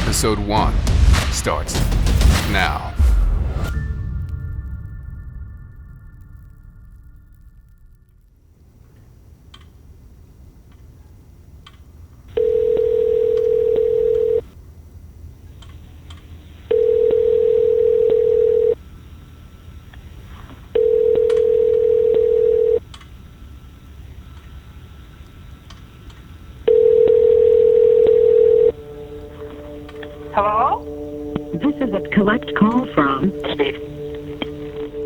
Episode 1 starts now. Hello? This is a collect call from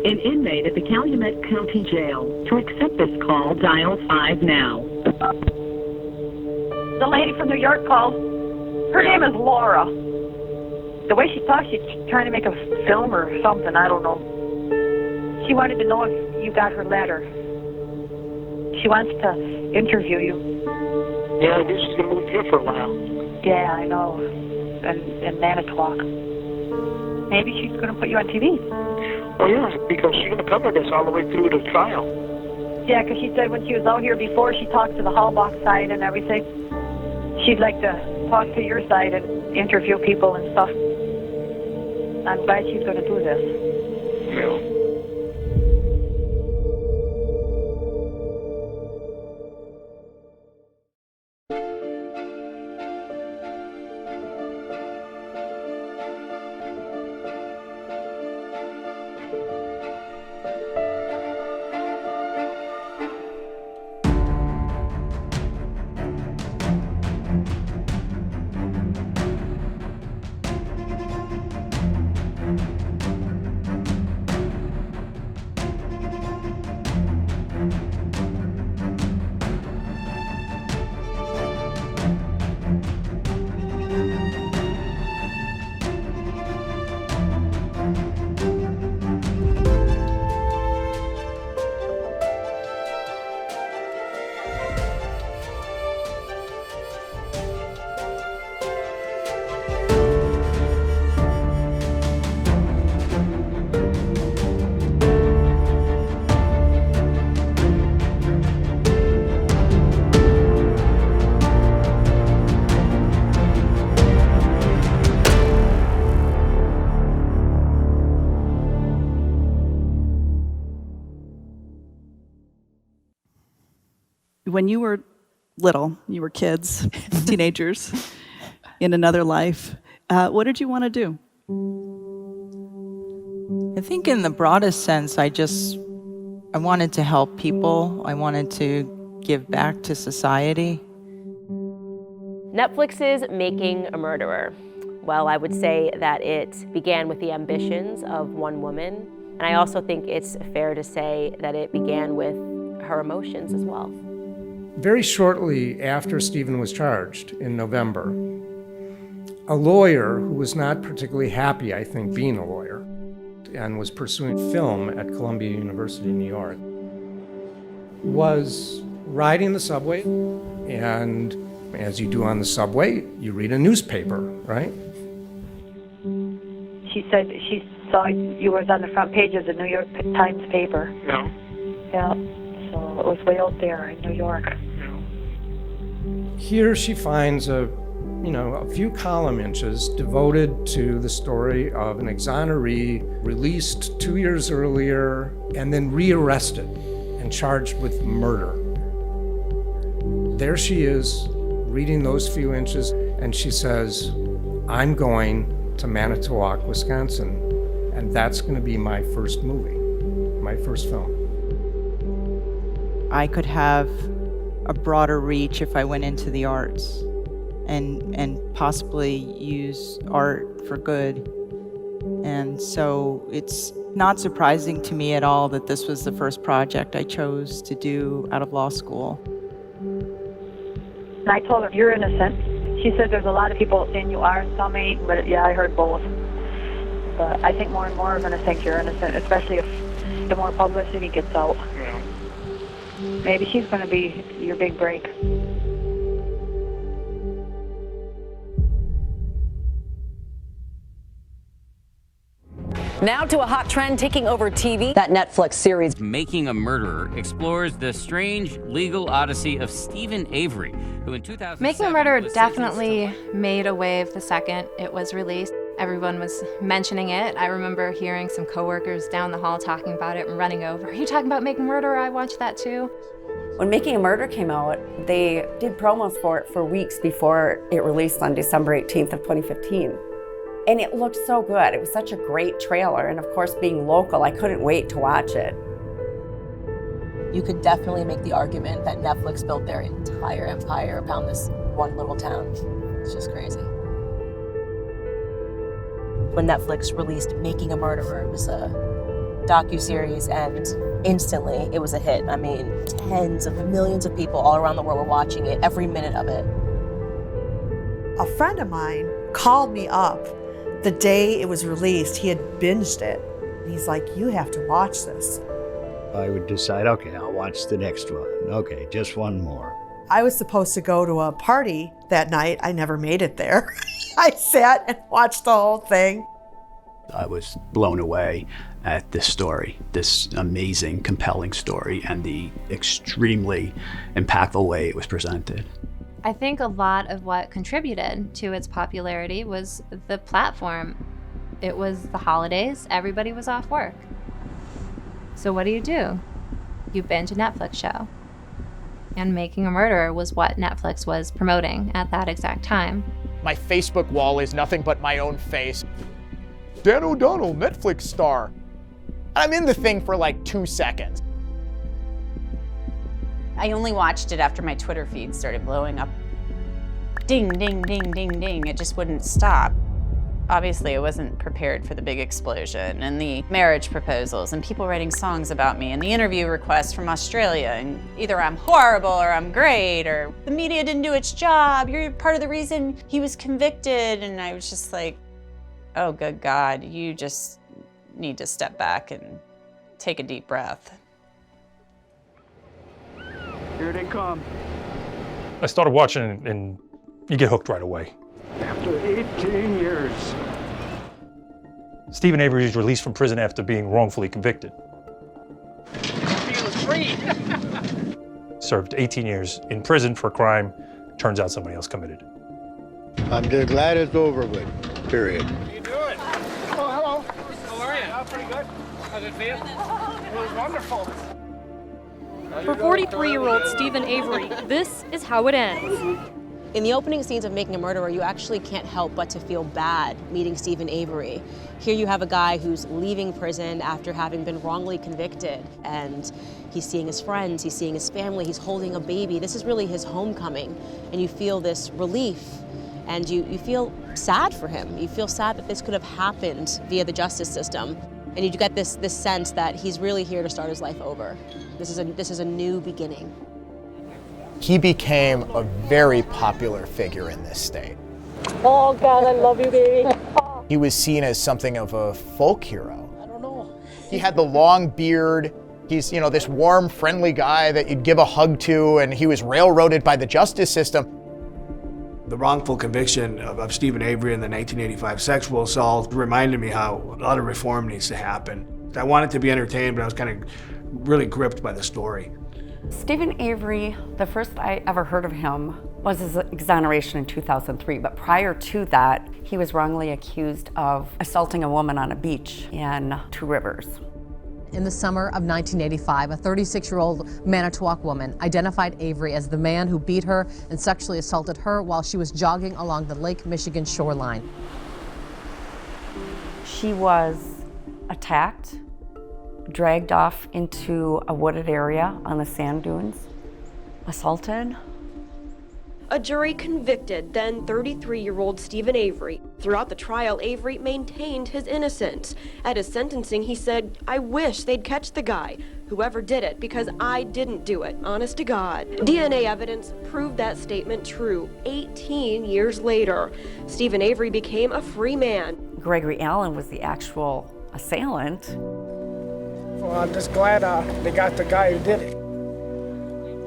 an inmate at the Calumet County Jail. To accept this call, dial 5 now. The lady from New York called. Her name is Laura. The way she talks, she's trying to make a film or something, I don't know. She wanted to know if you got her letter. She wants to interview you. Yeah, I guess she's going to move here for a while. Yeah, I know. In Manitowoc. Maybe she's going to put you on TV. Oh, yeah, because she's going to cover this all the way through the trial. Yeah, because she said when she was out here before, she talked to the Hallbox side and everything. She'd like to talk to your side and interview people and stuff. I'm glad she's going to do this. Yeah. When you were little, you were kids, teenagers, in another life, what did you want to do? I think in the broadest sense, I wanted to help people. I wanted to give back to society. Netflix's Making a Murderer. Well, I would say that it began with the ambitions of one woman, and I also think it's fair to say that it began with her emotions as well. Very shortly after Stephen was charged in November, a lawyer who was not particularly happy, I think, being a lawyer, and was pursuing film at Columbia University in New York, was riding the subway, and as you do on the subway, you read a newspaper, right? She said she saw you was on the front page of the New York Times paper. Yeah. Yeah. So it was way out there in New York. Here she finds a few column inches devoted to the story of an exoneree released 2 years earlier and then rearrested and charged with murder. There she is, reading those few inches, and she says, I'm going to Manitowoc, Wisconsin, and that's going to be my first movie, my first film. I could have a broader reach if I went into the arts and possibly use art for good. And so it's not surprising to me at all that this was the first project I chose to do out of law school. And I told her, you're innocent. She said there's a lot of people saying you are and some ain't, but yeah, I heard both. But I think more and more are going to think you're innocent, especially if the more publicity gets out. Yeah. Maybe she's going to be your big break. Now to a hot trend taking over TV. That Netflix series, Making a Murderer, explores the strange legal odyssey of Stephen Avery, who in 2007... Making a Murderer definitely made a wave the second it was released. Everyone was mentioning it. I remember hearing some coworkers down the hall talking about it and running over. Are you talking about Making a Murderer? I watched that too. When Making a Murder came out, they did promos for it for weeks before it released on December 18th of 2015. And it looked so good. It was such a great trailer. And of course, being local, I couldn't wait to watch it. You could definitely make the argument that Netflix built their entire empire around this one little town. It's just crazy. When Netflix released Making a Murderer, it was a docuseries, and instantly it was a hit. I mean, tens of millions of people all around the world were watching it, every minute of it. A friend of mine called me up the day it was released. He had binged it. He's like, you have to watch this. I would decide, okay, I'll watch the next one. Okay, just one more. I was supposed to go to a party that night. I never made it there. I sat and watched the whole thing. I was blown away at this story, this amazing, compelling story, and the extremely impactful way it was presented. I think a lot of what contributed to its popularity was the platform. It was the holidays, everybody was off work. So what do? You binge a Netflix show. And Making a Murderer was what Netflix was promoting at that exact time. My Facebook wall is nothing but my own face. Dan O'Donnell, Netflix star. I'm in the thing for like 2 seconds. I only watched it after my Twitter feed started blowing up. Ding, ding, ding, ding, ding. It just wouldn't stop. Obviously, I wasn't prepared for the big explosion and the marriage proposals and people writing songs about me and the interview requests from Australia, and either I'm horrible or I'm great or the media didn't do its job. You're part of the reason he was convicted. And I was just like, oh, good God, you just need to step back and take a deep breath. Here they come. I started watching and you get hooked right away. After 18 years. Stephen Avery is released from prison after being wrongfully convicted. Feels free. Served 18 years in prison for a crime turns out somebody else committed. I'm just glad it's over with, period. How you doing? Oh, hello. How are you? Oh, pretty good. How's it feel? It was wonderful. For 43-year-old Stephen Avery, this is how it ends. In the opening scenes of Making a Murderer, you actually can't help but to feel bad meeting Stephen Avery. Here you have a guy who's leaving prison after having been wrongly convicted, and he's seeing his friends, he's seeing his family, he's holding a baby. This is really his homecoming, and you feel this relief, and you feel sad for him. You feel sad that this could have happened via the justice system, and you get this sense that he's really here to start his life over. This is a new beginning. He became a very popular figure in this state. Oh God, I love you, baby. He was seen as something of a folk hero. I don't know. He had the long beard. He's, this warm, friendly guy that you'd give a hug to, and he was railroaded by the justice system. The wrongful conviction of Stephen Avery in the 1985 sexual assault reminded me how a lot of reform needs to happen. I wanted to be entertained, but I was kind of really gripped by the story. Stephen Avery, the first I ever heard of him was his exoneration in 2003, but prior to that, he was wrongly accused of assaulting a woman on a beach in Two Rivers. In the summer of 1985, a 36-year-old Manitowoc woman identified Avery as the man who beat her and sexually assaulted her while she was jogging along the Lake Michigan shoreline. She was attacked, dragged off into a wooded area on the sand dunes, assaulted. A jury convicted then 33-year-old Stephen Avery. Throughout the trial, Avery maintained his innocence. At his sentencing, he said, "I wish they'd catch the guy, whoever did it, because I didn't do it, honest to God." DNA evidence proved that statement true. 18 years later, Stephen Avery became a free man. Gregory Allen was the actual assailant. Well, I'm just glad they got the guy who did it.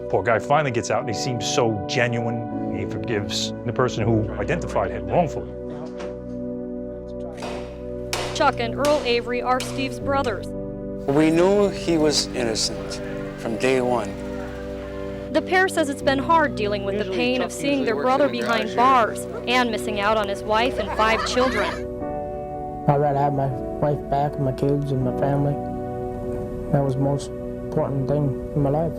Poor guy finally gets out and he seems so genuine. He forgives the person who identified him wrongfully. Chuck and Earl Avery are Steve's brothers. We knew he was innocent from day one. The pair says it's been hard dealing with the pain of seeing their brother behind bars and missing out on his wife and 5 children. I'd rather have my wife back and my kids and my family. That was the most important thing in my life.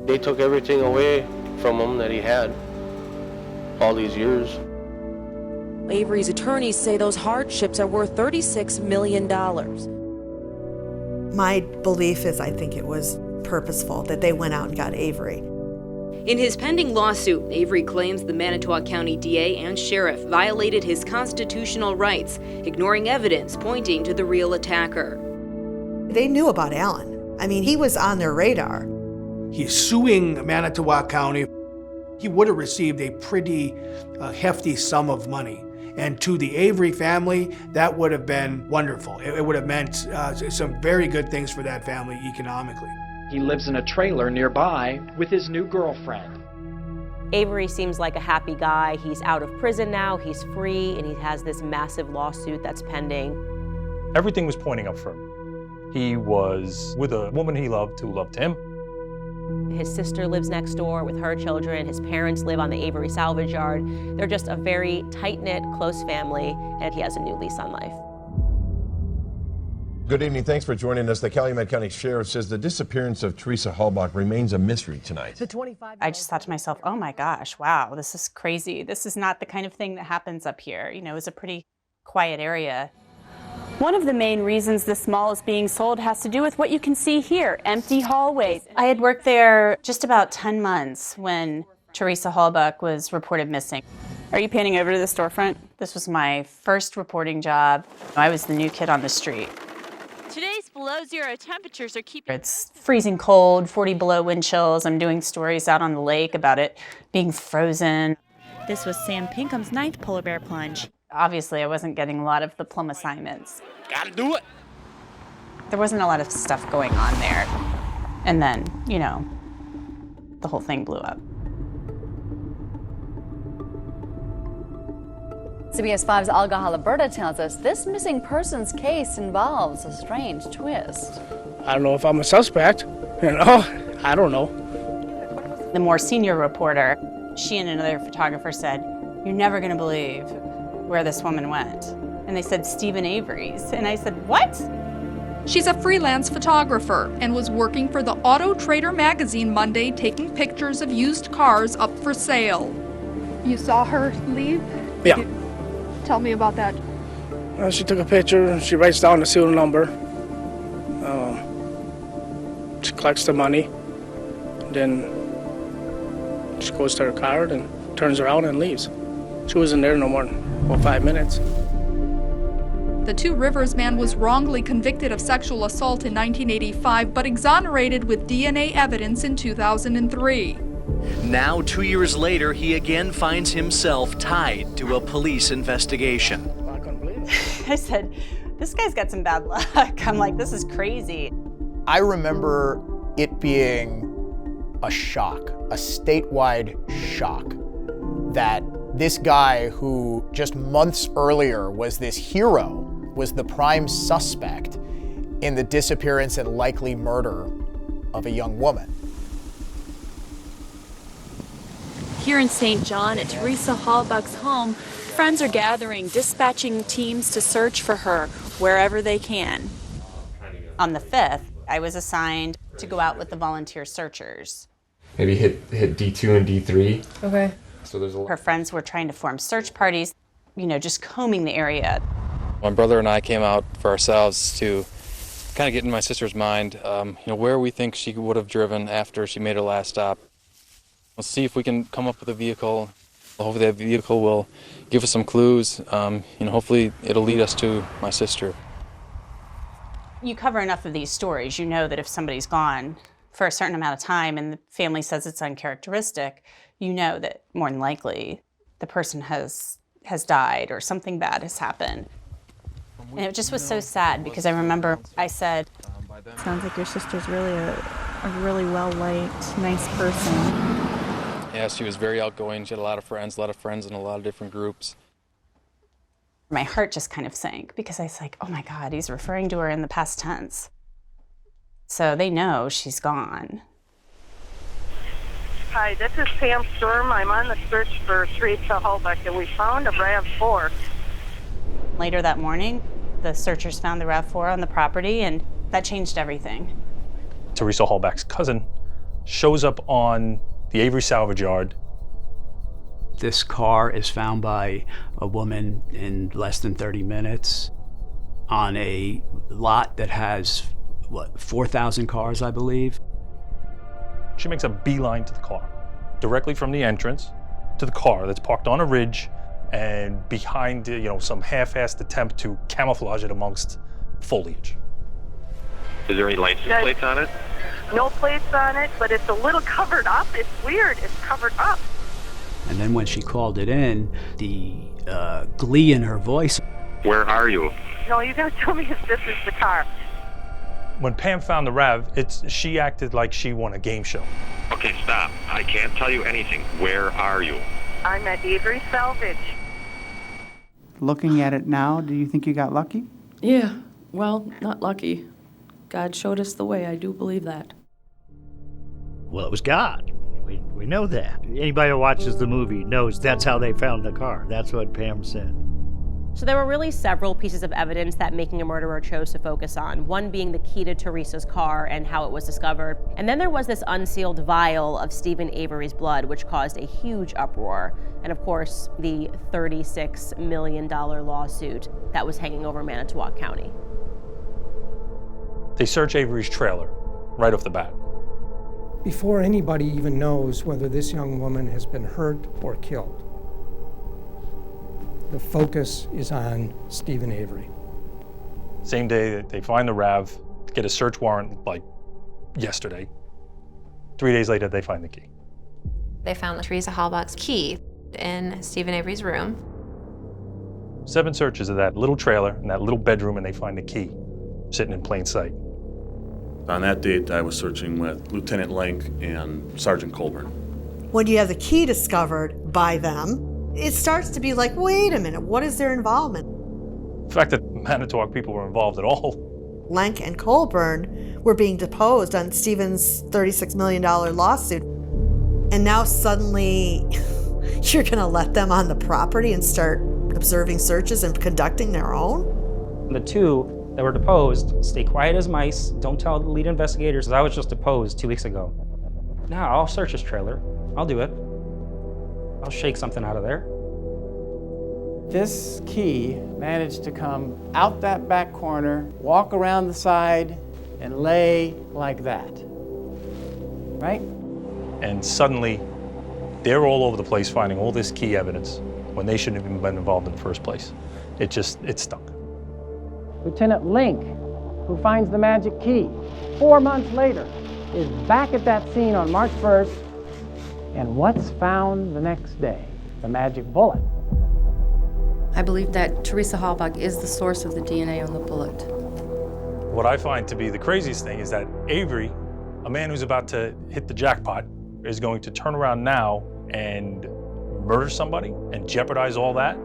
They took everything away from him that he had all these years. Avery's attorneys say those hardships are worth $36 million. My belief is I think it was purposeful that they went out and got Avery. In his pending lawsuit, Avery claims the Manitowoc County DA and sheriff violated his constitutional rights, ignoring evidence pointing to the real attacker. They knew about Alan. I mean, he was on their radar. He's suing Manitowoc County. He would have received a pretty hefty sum of money. And to the Avery family, that would have been wonderful. It would have meant some very good things for that family economically. He lives in a trailer nearby with his new girlfriend. Avery seems like a happy guy. He's out of prison now, he's free, and he has this massive lawsuit that's pending. Everything was pointing up for him. He was with a woman he loved who loved him. His sister lives next door with her children. His parents live on the Avery salvage yard. They're just a very tight-knit, close family, and he has a new lease on life. Good evening. Thanks for joining us. The Calumet County Sheriff says the disappearance of Teresa Halbach remains a mystery tonight. I just thought to myself, oh my gosh, wow, this is crazy. This is not the kind of thing that happens up here. You know, it's a pretty quiet area. One of the main reasons this mall is being sold has to do with what you can see here, empty hallways. I had worked there just about 10 months when Teresa Halbach was reported missing. Are you panning over to the storefront? This was my first reporting job. I was the new kid on the street. Today's below zero temperatures are keeping... It's freezing cold, 40 below wind chills. I'm doing stories out on the lake about it being frozen. This was Sam Pinkham's 9th polar bear plunge. Obviously, I wasn't getting a lot of the plum assignments. Gotta do it. There wasn't a lot of stuff going on there. And then, you know, the whole thing blew up. CBS 5's Olga Haliberta tells us this missing persons case involves a strange twist. I don't know if I'm a suspect, you know, I don't know. The more senior reporter, she and another photographer said, "You're never gonna believe where this woman went." And they said, "Stephen Avery's." And I said, "What?" She's a freelance photographer and was working for the Auto Trader magazine Monday, taking pictures of used cars up for sale. You saw her leave? Yeah. Tell me about that. She took a picture, she writes down the serial number. She collects the money, then she goes to her car and turns around and leaves. She wasn't there no more than 5 minutes. The Two Rivers man was wrongly convicted of sexual assault in 1985, but exonerated with DNA evidence in 2003. Now, 2 years later, he again finds himself tied to a police investigation. I said, this guy's got some bad luck. I'm like, this is crazy. I remember it being a shock, a statewide shock, that this guy who just months earlier was this hero was the prime suspect in the disappearance and likely murder of a young woman. Here in St. John at Teresa Halbach's home, friends are gathering, dispatching teams to search for her wherever they can. On the 5th, I was assigned to go out with the volunteer searchers. Maybe hit D2 and D3. Okay. So there's a lot. Her friends were trying to form search parties, you know, just combing the area. My brother and I came out for ourselves to kind of get in my sister's mind, where we think she would have driven after she made her last stop. Let's see if we can come up with a vehicle. Hopefully that vehicle will give us some clues. Hopefully it'll lead us to my sister. You cover enough of these stories, you know that if somebody's gone for a certain amount of time and the family says it's uncharacteristic, you know that more than likely the person has died or something bad has happened. And it just was so sad because I remember I said, Sounds like your sister's really a really well-liked, nice person. Yeah, she was very outgoing. She had a lot of friends in a lot of different groups. My heart just kind of sank because I was like, oh my God, he's referring to her in the past tense. So they know she's gone. Hi, this is Pam Sturm. I'm on the search for Teresa Halbach, and we found a RAV4. Later that morning, the searchers found the RAV4 on the property, and that changed everything. Teresa Halbach's cousin shows up on the Avery salvage yard. This car is found by a woman in less than 30 minutes on a lot that has, 4,000 cars, I believe. She makes a beeline to the car, directly from the entrance to the car that's parked on a ridge and behind, some half-assed attempt to camouflage it amongst foliage. Is there any license plates on it? No plates on it, but it's a little covered up. It's weird. It's covered up. And then when she called it in, the glee in her voice. Where are you? No, you gotta tell me if this is the car. When Pam found the RAV, she acted like she won a game show. Okay, stop. I can't tell you anything. Where are you? I'm at Avery Salvage. Looking at it now, do you think you got lucky? Yeah, well, not lucky. God showed us the way, I do believe that. Well, it was God. We know that. Anybody who watches the movie knows that's how they found the car. That's what Pam said. So there were really several pieces of evidence that Making a Murderer chose to focus on, one being the key to Teresa's car and how it was discovered. And then there was this unsealed vial of Stephen Avery's blood, which caused a huge uproar. And of course, the $36 million lawsuit that was hanging over Manitowoc County. They search Avery's trailer right off the bat. Before anybody even knows whether this young woman has been hurt or killed, the focus is on Stephen Avery. Same day that they find the RAV, get a search warrant like yesterday. 3 days later, they find the key. They found Teresa Halbach's key in Stephen Avery's room. 7 searches of that little trailer and that little bedroom, and they find the key sitting in plain sight. On that date, I was searching with Lieutenant Lenk and Sergeant Colburn. When you have the key discovered by them, it starts to be like, wait a minute, what is their involvement? The fact that Manitowoc people were involved at all. Lenk and Colburn were being deposed on Stephen's $36 million lawsuit. And now suddenly you're going to let them on the property and start observing searches and conducting their own? The two that were deposed stay quiet as mice. Don't tell the lead investigators. I was just deposed 2 weeks ago. Now I'll search his trailer. I'll do it. I'll shake something out of there. This key managed to come out that back corner, walk around the side, and lay like that. Right? And suddenly, they're all over the place finding all this key evidence when they shouldn't have even been involved in the first place. It stunk. Lieutenant Link, who finds the magic key 4 months later, is back at that scene on March 1st, and what's found the next day? The magic bullet. I believe that Teresa Halbach is the source of the DNA on the bullet. What I find to be the craziest thing is that Avery, a man who's about to hit the jackpot, is going to turn around now and murder somebody and jeopardize all that.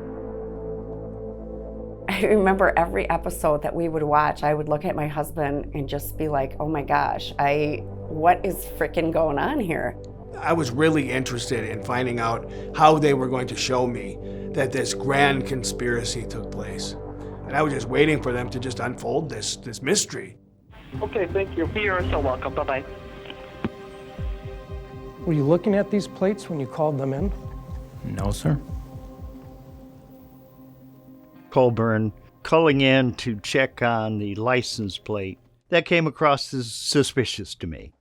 I remember every episode that we would watch, I would look at my husband and just be like, oh my gosh, what is frickin' going on here? I was really interested in finding out how they were going to show me that this grand conspiracy took place. And I was just waiting for them to just unfold this mystery. Okay, thank you. You're so welcome. Bye-bye. Were you looking at these plates when you called them in? No, sir. Colburn calling in to check on the license plate. That came across as suspicious to me.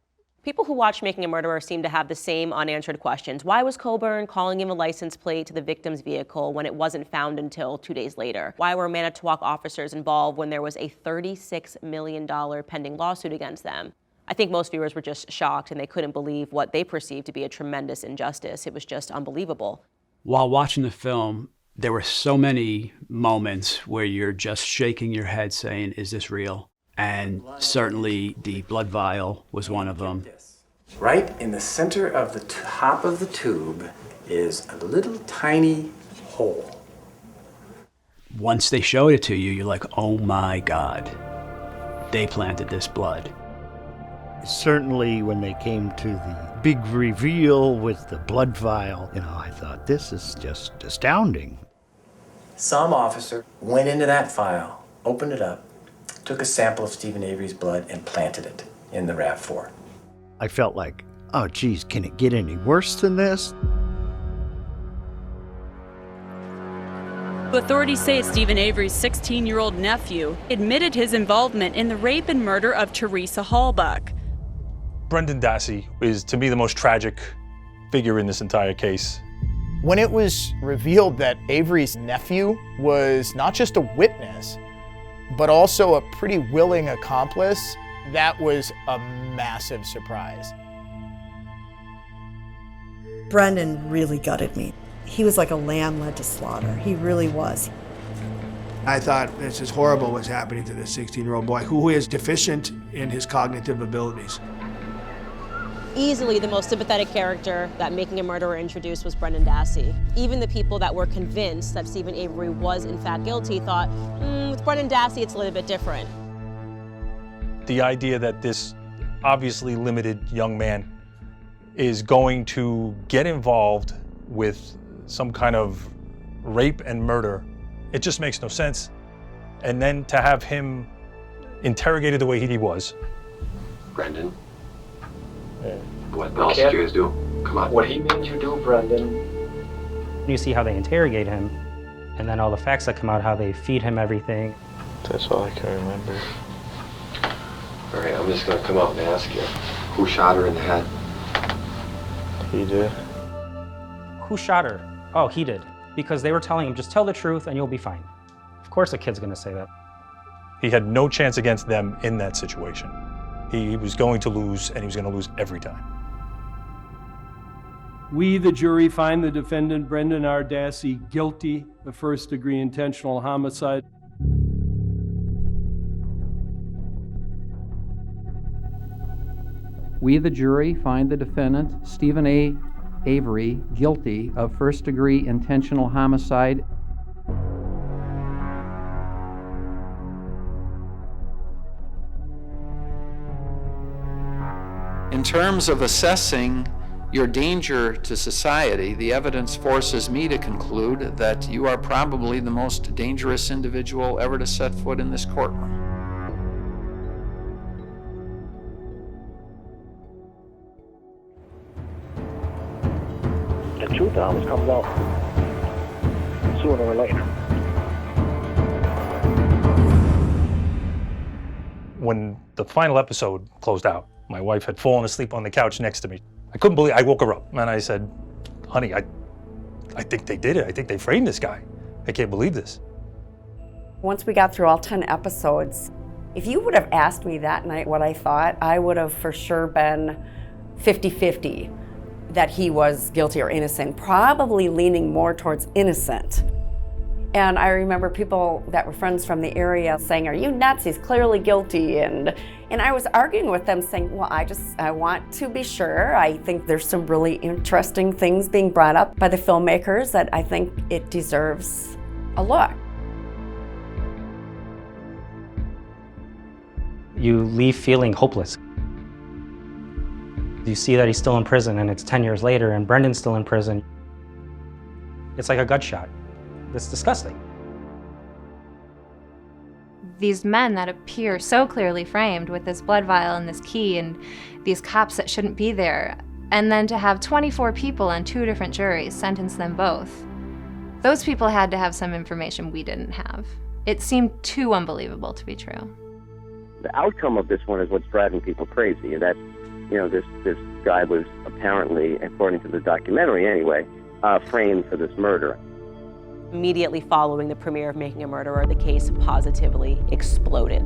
People who watch Making a Murderer seem to have the same unanswered questions. Why was Colburn calling him a license plate to the victim's vehicle when it wasn't found until 2 days later? Why were Manitowoc officers involved when there was a $36 million pending lawsuit against them? I think most viewers were just shocked and they couldn't believe what they perceived to be a tremendous injustice. It was just unbelievable. While watching the film, there were so many moments where you're just shaking your head saying, is this real? And certainly the blood vial was one of them. Right in the center of the top of the tube is a little tiny hole. once they showed it to you, you're like, oh my God, they planted this blood. Certainly when they came to the big reveal with the blood vial, I thought, this is just astounding. Some officer went into that file, opened it up, took a sample of Stephen Avery's blood and planted it in the RAV4. I felt like, oh geez, can it get any worse than this? Authorities say Stephen Avery's 16-year-old nephew admitted his involvement in the rape and murder of Teresa Halbach. Brendan Dassey is, to me, the most tragic figure in this entire case. When it was revealed that Avery's nephew was not just a witness, but also a pretty willing accomplice, that was a massive surprise. Brendan really gutted me. He was like a lamb led to slaughter. He really was. I thought this is horrible what's happening to this 16-year-old boy who is deficient in his cognitive abilities. Easily the most sympathetic character that Making a Murderer introduced was Brendan Dassey. Even the people that were convinced that Stephen Avery was in fact guilty thought, with Brendan Dassey it's a little bit different. The idea that this obviously limited young man is going to get involved with some kind of rape and murder, it just makes no sense. And then to have him interrogated the way he was. Brendan, what else did you guys do? Come on. What he made you do, Brendan. You see how they interrogate him, and then all the facts that come out, how they feed him everything. That's all I can remember. All right, I'm just gonna come out and ask you, who shot her in the head? He did. Who shot her? Oh, he did. Because they were telling him, just tell the truth and you'll be fine. Of course a kid's gonna say that. He had no chance against them in that situation. He was going to lose, and he was going to lose every time. We, the jury, find the defendant, Brendan R. Dassey, guilty of first-degree intentional homicide. We, the jury, find the defendant, Stephen A. Avery, guilty of first-degree intentional homicide. In terms of assessing your danger to society, the evidence forces me to conclude that you are probably the most dangerous individual ever to set foot in this courtroom. The truth always comes out sooner or later. When the final episode closed out, my wife had fallen asleep on the couch next to me. I couldn't believe, I woke her up and I said, honey, I think they did it. I think they framed this guy. I can't believe this. Once we got through all 10 episodes, if you would have asked me that night what I thought, I would have for sure been 50-50 that he was guilty or innocent, probably leaning more towards innocent. And I remember people that were friends from the area saying, are you nuts? He's clearly guilty. And I was arguing with them saying, well, I want to be sure. I think there's some really interesting things being brought up by the filmmakers that I think it deserves a look. You leave feeling hopeless. You see that he's still in prison and it's 10 years later and Brendan's still in prison. It's like a gut shot. It's disgusting. These men that appear so clearly framed with this blood vial and this key and these cops that shouldn't be there, and then to have 24 people on 2 different juries sentence them both. Those people had to have some information we didn't have. It seemed too unbelievable to be true. The outcome of this one is what's driving people crazy, and that, this guy was apparently, according to the documentary anyway, framed for this murder. Immediately following the premiere of Making a Murderer, the case positively exploded.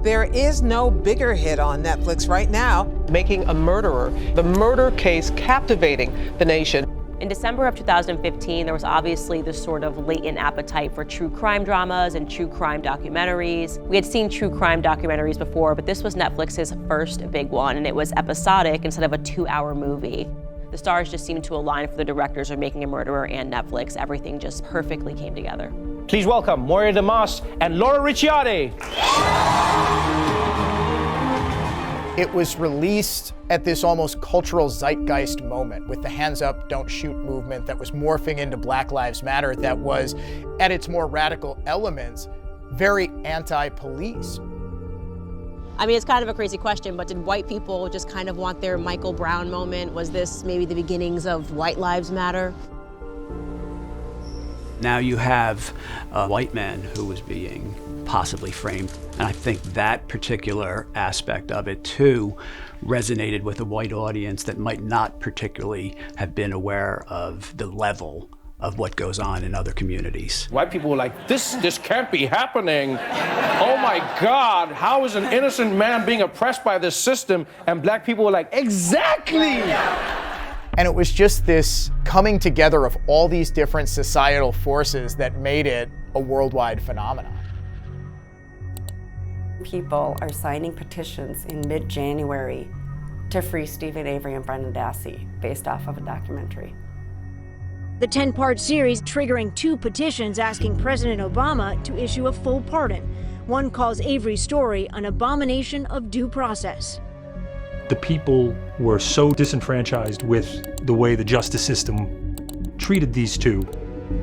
There is no bigger hit on Netflix right now. Making a Murderer, the murder case captivating the nation. In December of 2015, there was obviously this sort of latent appetite for true crime dramas and true crime documentaries. We had seen true crime documentaries before, but this was Netflix's first big one, and it was episodic instead of a 2-hour movie. The stars just seemed to align for the directors of Making a Murderer and Netflix. Everything just perfectly came together. Please welcome Moira DeMoss and Laura Ricciardi. It was released at this almost cultural zeitgeist moment with the hands up, don't shoot movement that was morphing into Black Lives Matter, that was, at its more radical elements, very anti-police. I mean, it's kind of a crazy question, but did white people just kind of want their Michael Brown moment? Was this maybe the beginnings of White Lives Matter? Now you have a white man who was being possibly framed. And I think that particular aspect of it, too, resonated with a white audience that might not particularly have been aware of the level of what goes on in other communities. White people were like, this can't be happening. Oh my God, how is an innocent man being oppressed by this system? And black people were like, exactly! And it was just this coming together of all these different societal forces that made it a worldwide phenomenon. People are signing petitions in mid-January to free Stephen Avery and Brendan Dassey based off of a documentary. The 10-part series triggering 2 petitions asking President Obama to issue a full pardon. One calls Avery's story an abomination of due process. The people were so disenfranchised with the way the justice system treated these two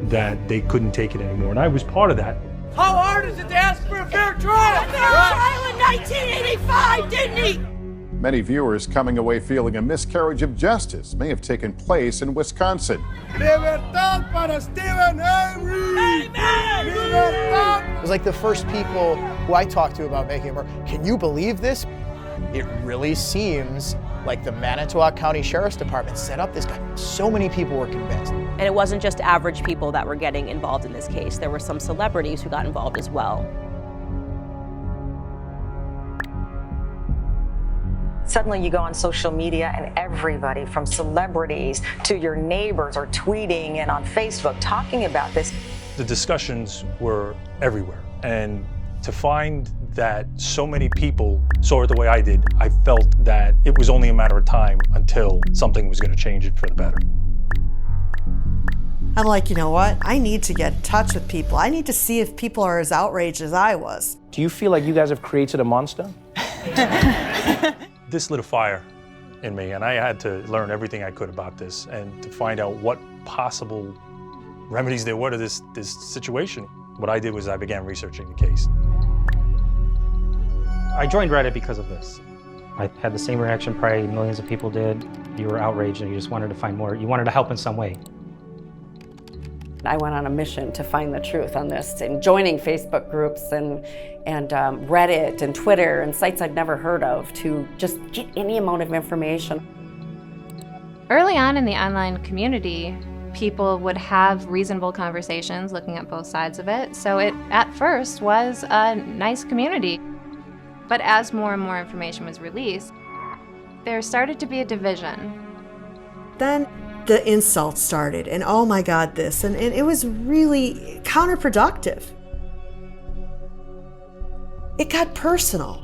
that they couldn't take it anymore. And I was part of that. How hard is it to ask for a fair trial? A fair trial in 1985, didn't he? Many viewers coming away feeling a miscarriage of justice may have taken place in Wisconsin. Libertad para Stephen Avery! Amen! Libertad! It was like the first people who I talked to about Making a Murderer. Can you believe this? It really seems like the Manitowoc County Sheriff's Department set up this guy. So many people were convinced. And it wasn't just average people that were getting involved in this case. There were some celebrities who got involved as well. Suddenly you go on social media and everybody from celebrities to your neighbors are tweeting and on Facebook talking about this. The discussions were everywhere. And to find that so many people saw it the way I did, I felt that it was only a matter of time until something was going to change it for the better. I'm like, you know what? I need to get in touch with people. I need to see if people are as outraged as I was. Do you feel like you guys have created a monster? This lit a fire in me, and I had to learn everything I could about this and to find out what possible remedies there were to this situation. What I did was I began researching the case. I joined Reddit because of this. I had the same reaction probably millions of people did. You were outraged and you just wanted to find more. You wanted to help in some way. I went on a mission to find the truth on this, and joining Facebook groups and Reddit and Twitter and sites I'd never heard of to just get any amount of information. Early on in the online community, people would have reasonable conversations looking at both sides of it. So it, at first, was a nice community. But as more and more information was released, there started to be a division. Then the insults started, and oh my God, this, and it was really counterproductive. It got personal.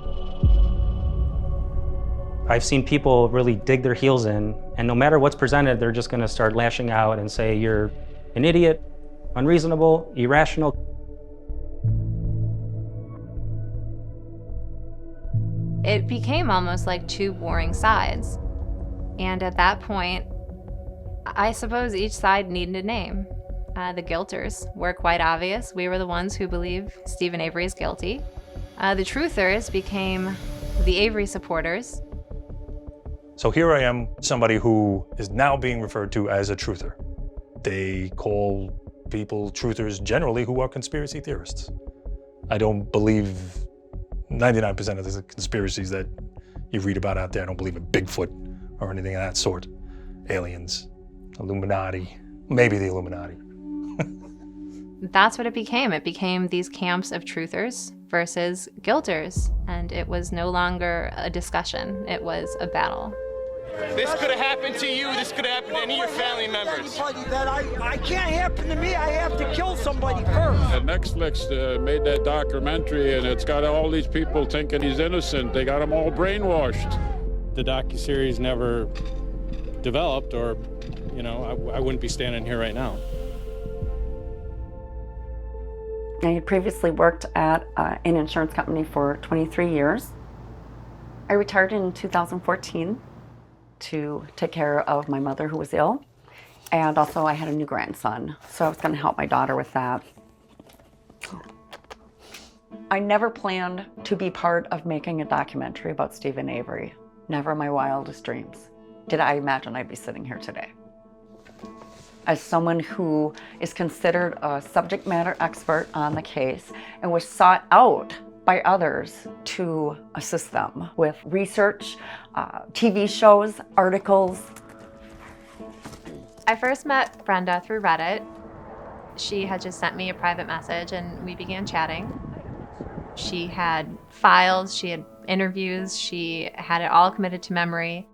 I've seen people really dig their heels in, and no matter what's presented, they're just going to start lashing out and say, you're an idiot, unreasonable, irrational. It became almost like 2 warring sides. And at that point, I suppose each side needed a name. The guilters were quite obvious. We were the ones who believe Stephen Avery is guilty. The truthers became the Avery supporters. So here I am, somebody who is now being referred to as a truther. They call people truthers generally who are conspiracy theorists. I don't believe 99% of the conspiracies that you read about out there. I don't believe in Bigfoot or anything of that sort. Aliens, Illuminati, maybe the Illuminati. That's what it became. It became these camps of truthers versus guilters. And it was no longer a discussion. It was a battle. This could have happened to you. This could have happened to any of your family members. I can't happen to me. I have to kill somebody first. Netflix made that documentary, and it's got all these people thinking he's innocent. They got him all brainwashed. The docuseries never developed, or, I wouldn't be standing here right now. I had previously worked at an insurance company for 23 years. I retired in 2014 to take care of my mother who was ill, and also I had a new grandson, so I was going to help my daughter with that. I never planned to be part of making a documentary about Steven Avery. Never in my wildest dreams did I imagine I'd be sitting here today. As someone who is considered a subject matter expert on the case and was sought out by others to assist them with research, TV shows, articles. I first met Brenda through Reddit. She had just sent me a private message and we began chatting. She had files, she had interviews, she had it all committed to memory.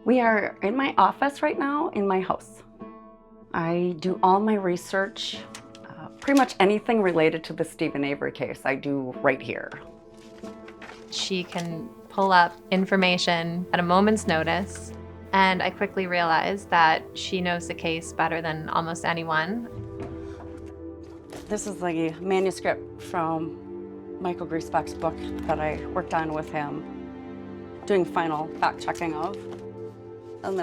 We are in my office right now in my house. I do all my research, pretty much anything related to the Steven Avery case I do right here. She can pull up information at a moment's notice, and I quickly realized that she knows the case better than almost anyone. This is the manuscript from Michael Griesbach's book that I worked on with him, doing final fact-checking of. And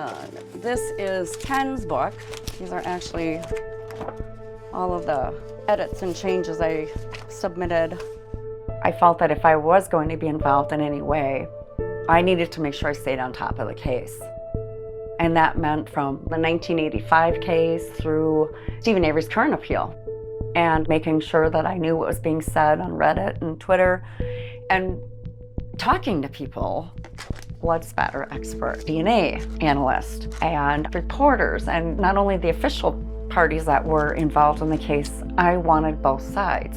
this is Ken's book. These are actually all of the edits and changes I submitted. I felt that if I was going to be involved in any way, I needed to make sure I stayed on top of the case. And that meant from the 1985 case through Steven Avery's current appeal, and making sure that I knew what was being said on Reddit and Twitter, and talking to people, blood spatter expert, DNA analyst, and reporters, and not only the official parties that were involved in the case. I wanted both sides.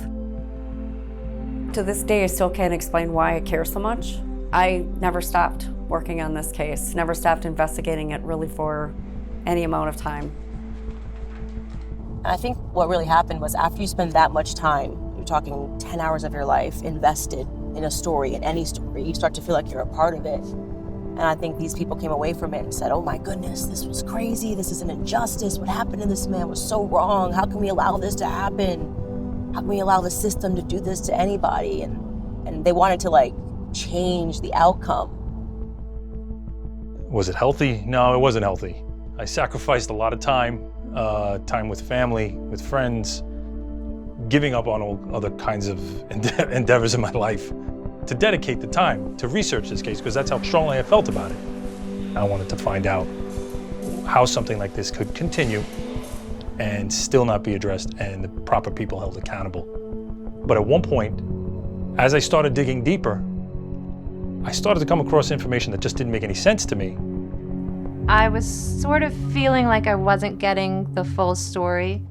To this day, I still can't explain why I care so much. I never stopped working on this case, never stopped investigating it really for any amount of time. And I think what really happened was after you spend that much time, you're talking 10 hours of your life invested in a story, in any story, you start to feel like you're a part of it. And I think these people came away from it and said, oh my goodness, this was crazy. This is an injustice. What happened to this man was so wrong. How can we allow this to happen? How can we allow the system to do this to anybody? And they wanted to change the outcome. Was it healthy? No, it wasn't healthy. I sacrificed a lot of time, time with family, with friends, giving up on all other kinds of endeavors in my life to dedicate the time to research this case, because that's how strongly I felt about it. I wanted to find out how something like this could continue and still not be addressed and the proper people held accountable. But at one point, as I started digging deeper, I started to come across information that just didn't make any sense to me. I was sort of feeling like I wasn't getting the full story.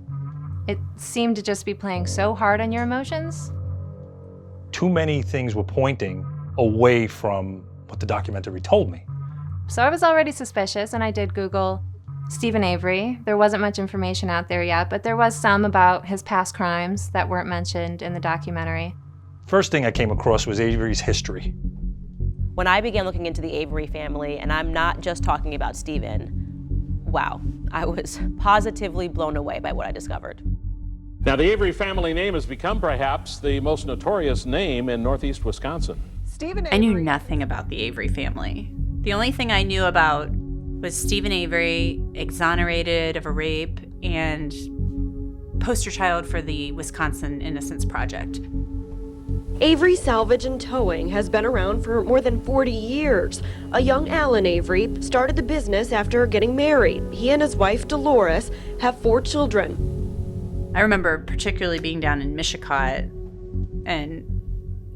It seemed to just be playing so hard on your emotions. Too many things were pointing away from what the documentary told me. So I was already suspicious, and I did Google Steven Avery. There wasn't much information out there yet, but there was some about his past crimes that weren't mentioned in the documentary. First thing I came across was Avery's history. When I began looking into the Avery family, and I'm not just talking about Steven, wow, I was positively blown away by what I discovered. Now, the Avery family name has become perhaps the most notorious name in Northeast Wisconsin. I knew nothing about the Avery family. The only thing I knew about was Steven Avery, exonerated of a rape and poster child for the Wisconsin Innocence Project. Avery Salvage and Towing has been around for more than 40 years. A young Alan Avery started the business after getting married. He and his wife, Dolores, have 4 children. I remember particularly being down in Mishicot, and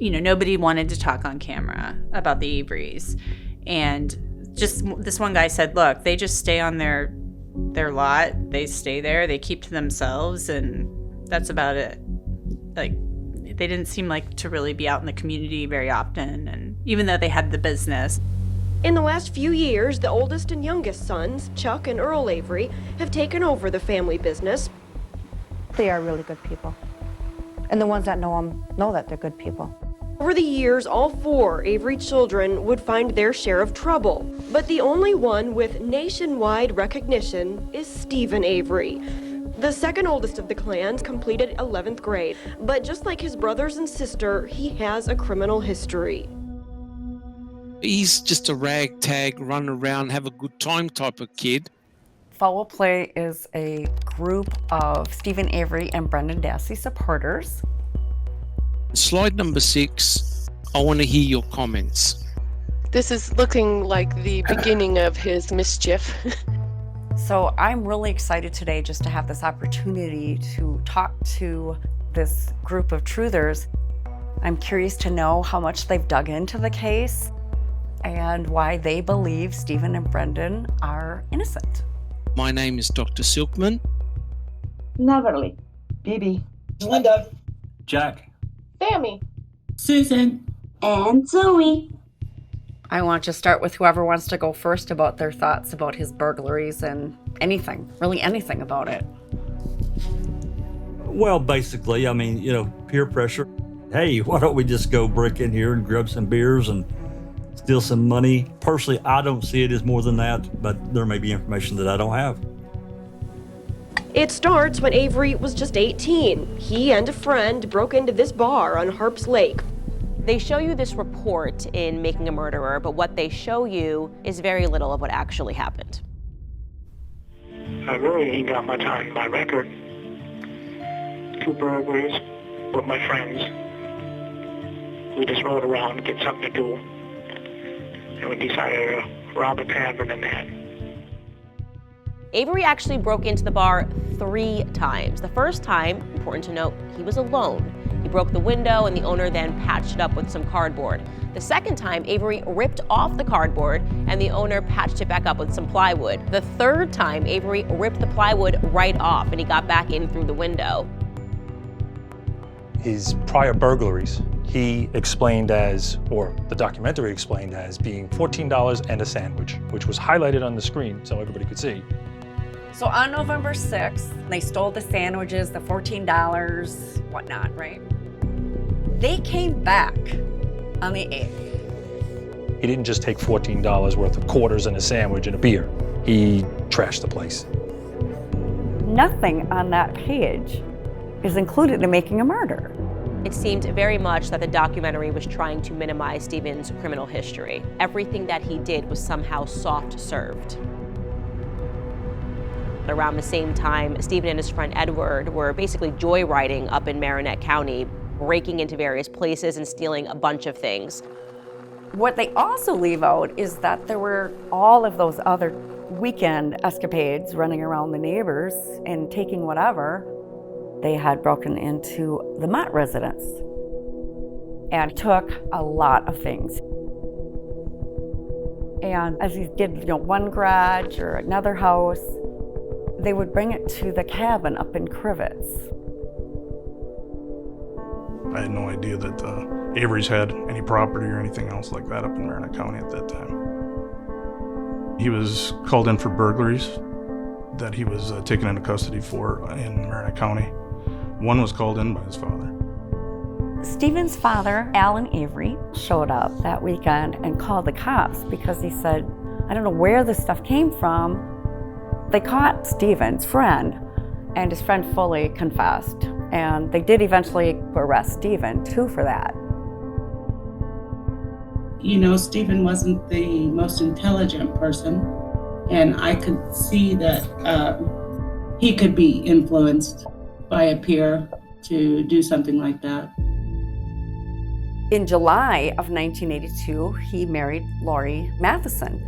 nobody wanted to talk on camera about the Averys. And just this one guy said, look, they just stay on their lot, they stay there, they keep to themselves, and that's about it. They didn't seem like to really be out in the community very often, and even though they had the business. In the last few years, the oldest and youngest sons, Chuck and Earl Avery, have taken over the family business. They are really good people. And the ones that know them know that they're good people. Over the years, all 4 Avery children would find their share of trouble, but the only one with nationwide recognition is Stephen Avery. The second oldest of the clan completed 11th grade, but just like his brothers and sister, he has a criminal history. He's just a ragtag, run around, have a good time type of kid. Foul Play is a group of Stephen Avery and Brendan Dassey supporters. Slide number 6, I want to hear your comments. This is looking like the beginning of his mischief. So I'm really excited today just to have this opportunity to talk to this group of truthers. I'm curious to know how much they've dug into the case and why they believe Stephen and Brendan are innocent. My name is Dr. Silkman. Neverly. Bibi. Linda. Jack. Sammy. Susan. And Zoe. I want to start with whoever wants to go first about their thoughts about his burglaries and anything, really anything about it. Well, basically, I mean, peer pressure. Hey, why don't we just go break in here and grab some beers and steal some money? Personally, I don't see it as more than that, but there may be information that I don't have. It starts when Avery was just 18. He and a friend broke into this bar on Harps Lake. They show you this report in Making a Murderer, but what they show you is very little of what actually happened. I really ain't got much on my record. 2 burglaries with my friends. We just rode around to get something to do. And we decided to rob a tavern and that. Avery actually broke into the bar 3 times. The first time, important to note, he was alone. He broke the window and the owner then patched it up with some cardboard. The second time, Avery ripped off the cardboard and the owner patched it back up with some plywood. The third time, Avery ripped the plywood right off and he got back in through the window. His prior burglaries, he explained as, or the documentary explained as, being $14 and a sandwich, which was highlighted on the screen so everybody could see. So on November 6th, they stole the sandwiches, the $14, whatnot, right? They came back on the 8th. He didn't just take $14 worth of quarters and a sandwich and a beer. He trashed the place. Nothing on that page is included in Making a Murder. It seemed very much that the documentary was trying to minimize Stephen's criminal history. Everything that he did was somehow soft-served. Around the same time, Stephen and his friend Edward were basically joyriding up in Marinette County, breaking into various places and stealing a bunch of things. What they also leave out is that there were all of those other weekend escapades running around the neighbors and taking whatever. They had broken into the Mott residence and took a lot of things. And as he did, one garage or another house, they would bring it to the cabin up in Crivets. I had no idea that Avery's had any property or anything else like that up in Marinette County at that time. He was called in for burglaries that he was taken into custody for in Marinette County. One was called in by his father. Stephen's father, Alan Avery, showed up that weekend and called the cops because he said, I don't know where this stuff came from. They caught Stephen's friend, and his friend fully confessed. And they did eventually arrest Stephen, too, for that. Stephen wasn't the most intelligent person, and I could see that he could be influenced by a peer to do something like that. In July of 1982, he married Lori Matheson.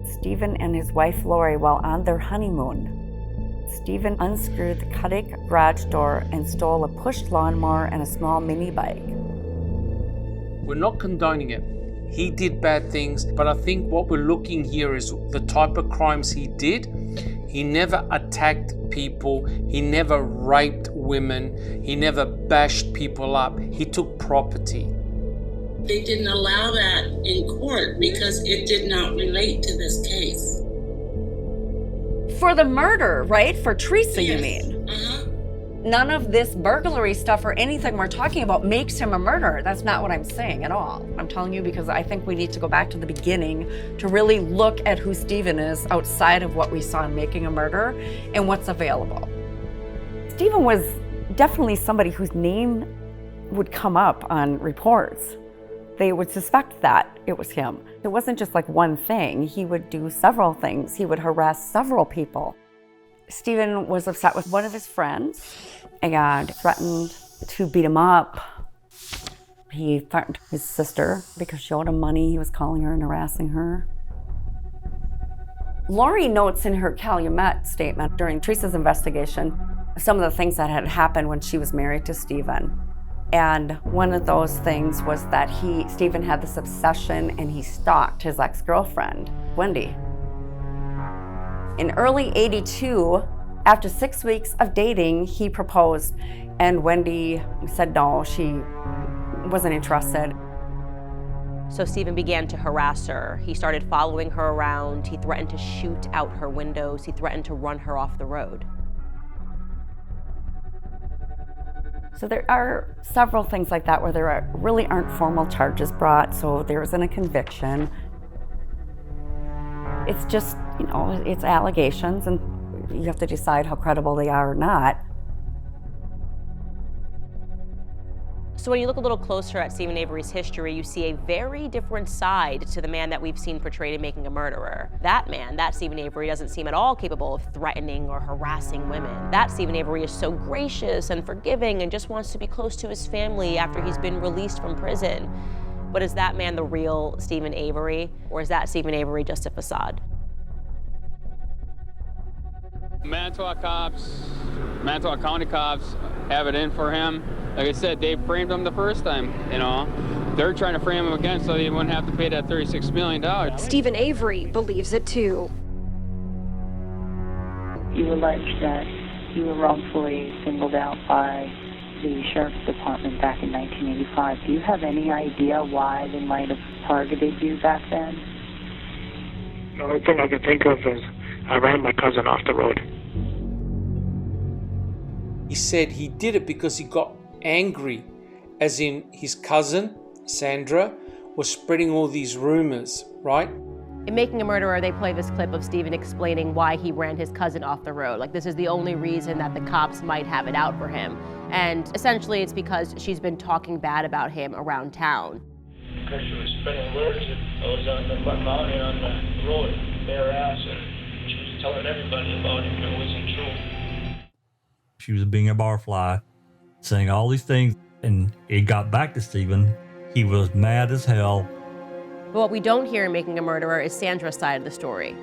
Stephen and his wife Lori, while on their honeymoon, Stephen unscrewed the Cuddick garage door and stole a push lawnmower and a small mini bike. We're not condoning it. He did bad things, but I think what we're looking here is the type of crimes he did. He never attacked people. He never raped women. He never bashed people up. He took property. They didn't allow that in court because it did not relate to this case. For the murder, right? For Teresa, Yes. You mean? None of this burglary stuff or anything we're talking about makes him a murderer. That's not what I'm saying at all. I'm telling you because I think we need to go back to the beginning to really look at who Stephen is outside of what we saw in Making a Murderer and what's available. Stephen was definitely somebody whose name would come up on reports. They would suspect that it was him. It wasn't just like one thing. He would do several things. He would harass several people. Stephen was upset with one of his friends and threatened to beat him up. He threatened his sister because she owed him money. He was calling her and harassing her. Lori notes in her Calumet statement during Teresa's investigation some of the things that had happened when she was married to Stephen. And one of those things was that Stephen had this obsession and he stalked his ex-girlfriend, Wendy. In early '82, after 6 weeks of dating, he proposed, and Wendy said no, she wasn't interested. So Stephen began to harass her. He started following her around. He threatened to shoot out her windows. He threatened to run her off the road. So there are several things like that where there really aren't formal charges brought, so there isn't a conviction. It's just, it's allegations, and you have to decide how credible they are or not. So when you look a little closer at Stephen Avery's history, you see a very different side to the man that we've seen portrayed in Making a Murderer. That man, that Stephen Avery, doesn't seem at all capable of threatening or harassing women. That Stephen Avery is so gracious and forgiving and just wants to be close to his family after he's been released from prison. But is that man the real Stephen Avery, or is that Stephen Avery just a facade? Manitowoc County cops have it in for him. Like I said, they framed him the first time, They're trying to frame him again so he wouldn't have to pay that $36 million. Stephen Avery believes it too. You allege that you were wrongfully singled out by the Sheriff's Department back in 1985. Do you have any idea why they might have targeted you back then? The only thing I can think of is I ran my cousin off the road. He said he did it because he got angry, as in his cousin, Sandra, was spreading all these rumors, right? In Making a Murderer, they play this clip of Stephen explaining why he ran his cousin off the road. Like, this is the only reason that the cops might have it out for him. And essentially, it's because she's been talking bad about him around town. Because she was spreading words that I was on the road, bare ass, and she was telling everybody about it, and it wasn't true. She was being a barfly, saying all these things, and it got back to Stephen. He was mad as hell. But what we don't hear in Making a Murderer is Sandra's side of the story.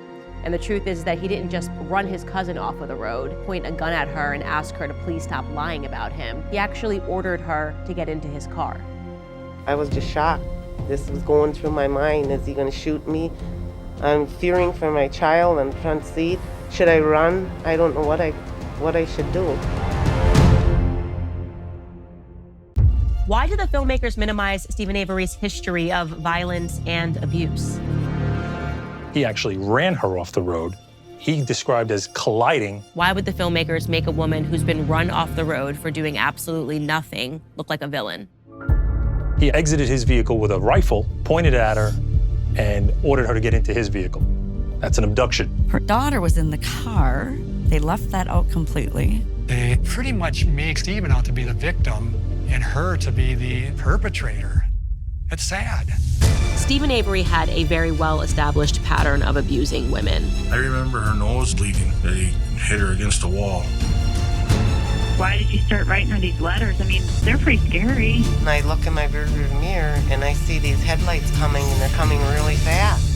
And the truth is that he didn't just run his cousin off of the road, point a gun at her, and ask her to please stop lying about him. He actually ordered her to get into his car. I was just shocked. This was going through my mind. Is he going to shoot me? I'm fearing for my child on the front seat. Should I run? I don't know what I should do. Why do the filmmakers minimize Stephen Avery's history of violence and abuse? He actually ran her off the road. He described as colliding. Why would the filmmakers make a woman who's been run off the road for doing absolutely nothing look like a villain? He exited his vehicle with a rifle, pointed at her, and ordered her to get into his vehicle. That's an abduction. Her daughter was in the car. They left that out completely. They pretty much make Stephen out to be the victim and her to be the perpetrator. It's sad. Stephen Avery had a very well-established pattern of abusing women. I remember her nose bleeding. They hit her against the wall. Why did you start writing her these letters? I mean, they're pretty scary. And I look in my rearview mirror and I see these headlights coming, and they're coming really fast.